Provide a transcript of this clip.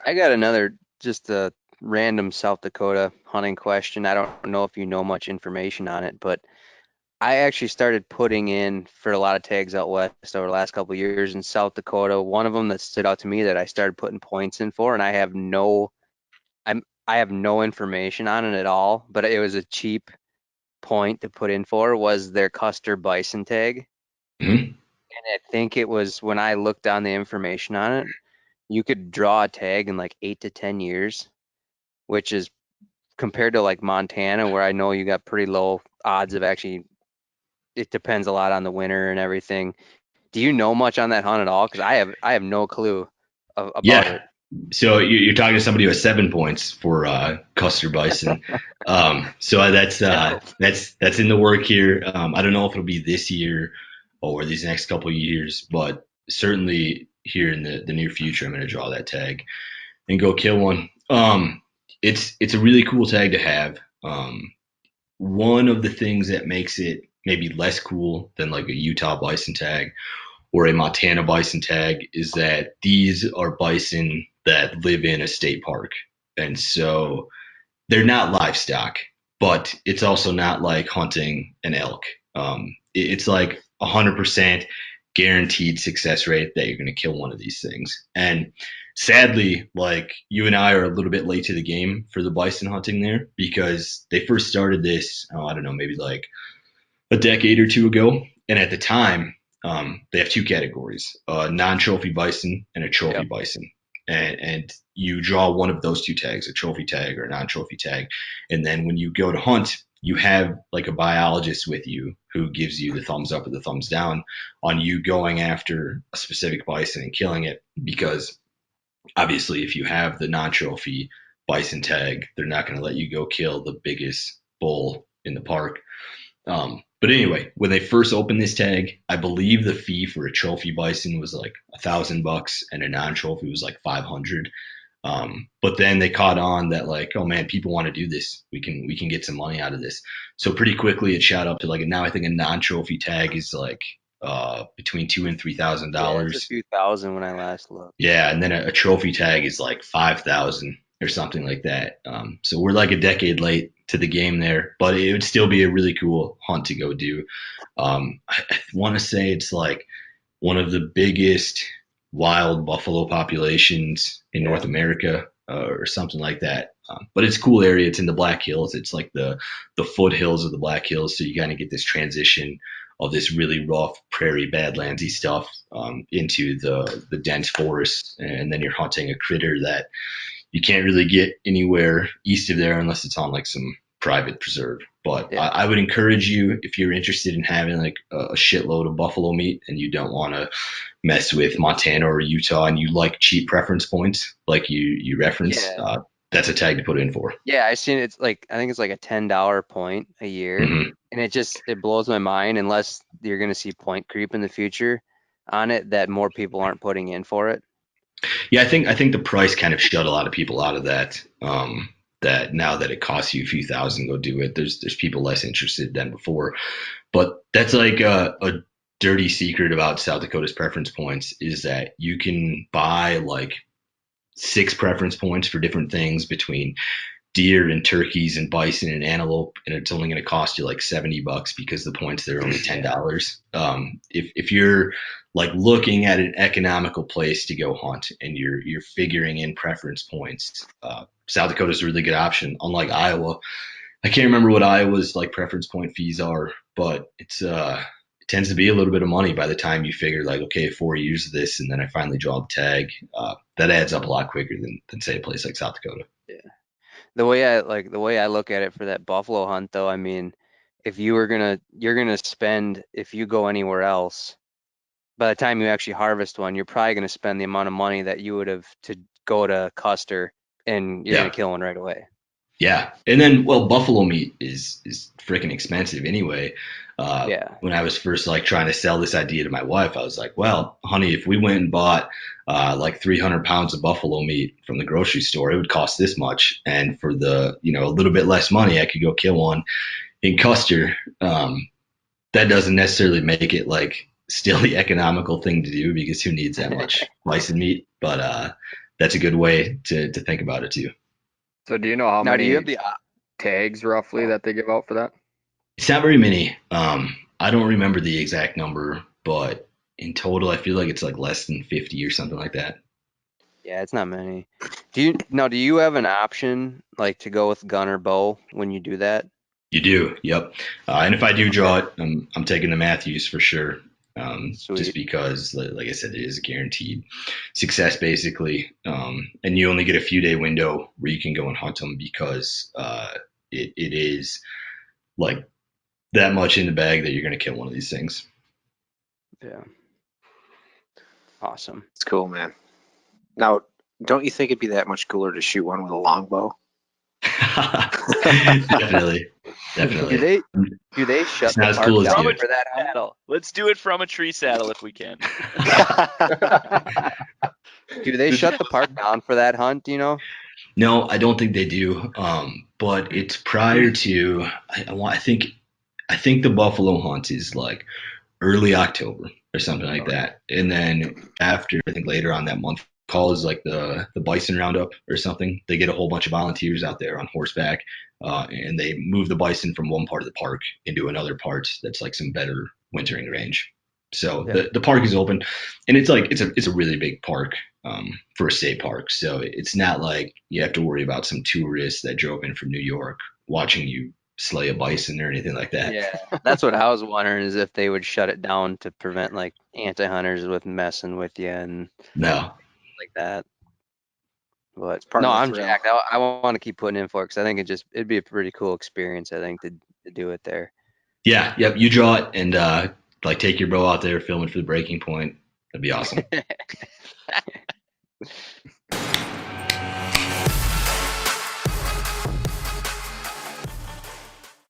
I got another just a random South Dakota hunting question. I don't know if you know much information on it, but I actually started putting in for a lot of tags out west over the last couple of years in South Dakota. One of them that stood out to me that I started putting points in for, and I have no information on it at all, but it was a cheap point to put in for was their Custer Bison tag. Mhm. And I think it was when I looked on the information on it, you could draw a tag in like 8 to 10 years, which is compared to like Montana, where I know you got pretty low odds of actually, it depends a lot on the winter and everything. Do you know much on that hunt at all? Because I have no clue about Yeah. it. So you're talking to somebody who has 7 points for Custer Bison. So that's in the work here. I don't know if it'll be this year or these next couple of years, but certainly here in the near future, I'm going to draw that tag and go kill one. It's a really cool tag to have. One of the things that makes it maybe less cool than like a Utah bison tag or a Montana bison tag is that these are bison that live in a state park. And so they're not livestock, but it's also not like hunting an elk. It's like 100% guaranteed success rate that you're going to kill one of these things. And sadly, like you and I are a little bit late to the game for the bison hunting there because they first started this, oh, I don't know, maybe like a decade or two ago. And at the time, they have two categories: non-trophy bison and a trophy Yep. bison. And you draw one of those two tags, a trophy tag or a non-trophy tag. And then when you go to hunt, you have like a biologist with you who gives you the thumbs up or the thumbs down on you going after a specific bison and killing it. Because obviously, if you have the non-trophy bison tag, they're not going to let you go kill the biggest bull in the park. But anyway, when they first opened this tag, I believe the fee for a trophy bison was like $1,000 and a non-trophy was like 500. But then they caught on that like, oh man, people want to do this. We can get some money out of this. So pretty quickly it shot up to like now I think a non-trophy tag is like between two and three thousand Yeah, it's a dollars. few thousand when I last looked. Yeah, and then a trophy tag is like 5,000 or something like that. So we're like a decade late to the game there, but it would still be a really cool hunt to go do. I want to say it's like one of the biggest wild buffalo populations in North Yeah. America, or something like that. But it's a cool area. It's in the Black Hills. It's like the foothills of the Black Hills. So you kind of get this transition of this really rough prairie badlandsy stuff into the dense forest, and then you're hunting a critter that you can't really get anywhere east of there unless it's on like some private preserve. But Yeah. I would encourage you if you're interested in having like a shitload of buffalo meat and you don't want to mess with Montana or Utah and you like cheap preference points like you reference, Yeah. that's a tag to put in for. Yeah, I seen it's like I think it's like a $10 point a year. Mm-hmm. And it blows my mind unless you're gonna see point creep in the future on it that more people aren't putting in for it. Yeah, I think the price kind of shut a lot of people out of that. That now that it costs you a few thousand to go do it, there's people less interested than before. But that's like a dirty secret about South Dakota's preference points is that you can buy like six preference points for different things between deer and turkeys and bison and antelope, and it's only going to cost you like $70 because the points there are only Yeah. $10. If you're like looking at an economical place to go hunt and you're figuring in preference points, South Dakota is a really good option. Unlike Iowa, I can't remember what Iowa's like preference point fees are, but it tends to be a little bit of money by the time you figure like, okay, 4 years of this, and then I finally draw the tag. That adds up a lot quicker than say a place like South Dakota. Yeah. The way I look at it for that buffalo hunt though, I mean, if you're gonna spend if you go anywhere else, by the time you actually harvest one, you're probably gonna spend the amount of money that you would have to go to Custer and you're gonna Yeah, kill one right away. yeah, and then well, buffalo meat is freaking expensive anyway. Yeah. When I was first like trying to sell this idea to my wife, I was like, "Well, honey, if we went and bought like 300 pounds of buffalo meat from the grocery store, it would cost this much, and for the a little bit less money, I could go kill one in Custer." That doesn't necessarily make it like still the economical thing to do because who needs that much bison meat? that's a good way to think about it too. So do you know how Now, do you many have the tags roughly that they give out for that? It's not very many. I don't remember the exact number, but in total, I feel like it's like less than 50 or something like that. Yeah, it's not many. Do you have an option like to go with gun or bow when you do that? You do, yep. And if I do Okay, draw it, I'm taking the Matthews for sure. Just sweet. because, like I said, it is a guaranteed success basically. And you only get a few day window where you can go and hunt them because it is like that much in the bag that you're going to kill one of these things. Yeah, awesome. It's cool, man. Now, don't you think it'd be that much cooler to shoot one with a longbow? Definitely, Do definitely. they do they It's shut the not as park cool as down From a you. for that hunt? saddle. Let's do it from a tree saddle if we can. Do they shut the park down for that hunt, do you know? No, I don't think they do. But it's prior to. I think the buffalo hunt is like early October or something like that, and then after I think later on that month calls like the bison roundup or something. They get a whole bunch of volunteers out there on horseback, and they move the bison from one part of the park into another part that's like some better wintering range. So Yeah. the park is open, and it's like it's a really big park for a state park. So it's not like you have to worry about some tourists that drove in from New York watching you slay a bison or anything like that. Yeah, that's what I was wondering is if they would shut it down to prevent like anti-hunters with messing with you and No, like that. But It's part no, of the I'm thrill. jacked. I want to keep putting in for it because I think it'd be a pretty cool experience. I think to do it there. yeah, yep. You draw it and like take your bow out there, film it for the breaking point. That'd be awesome.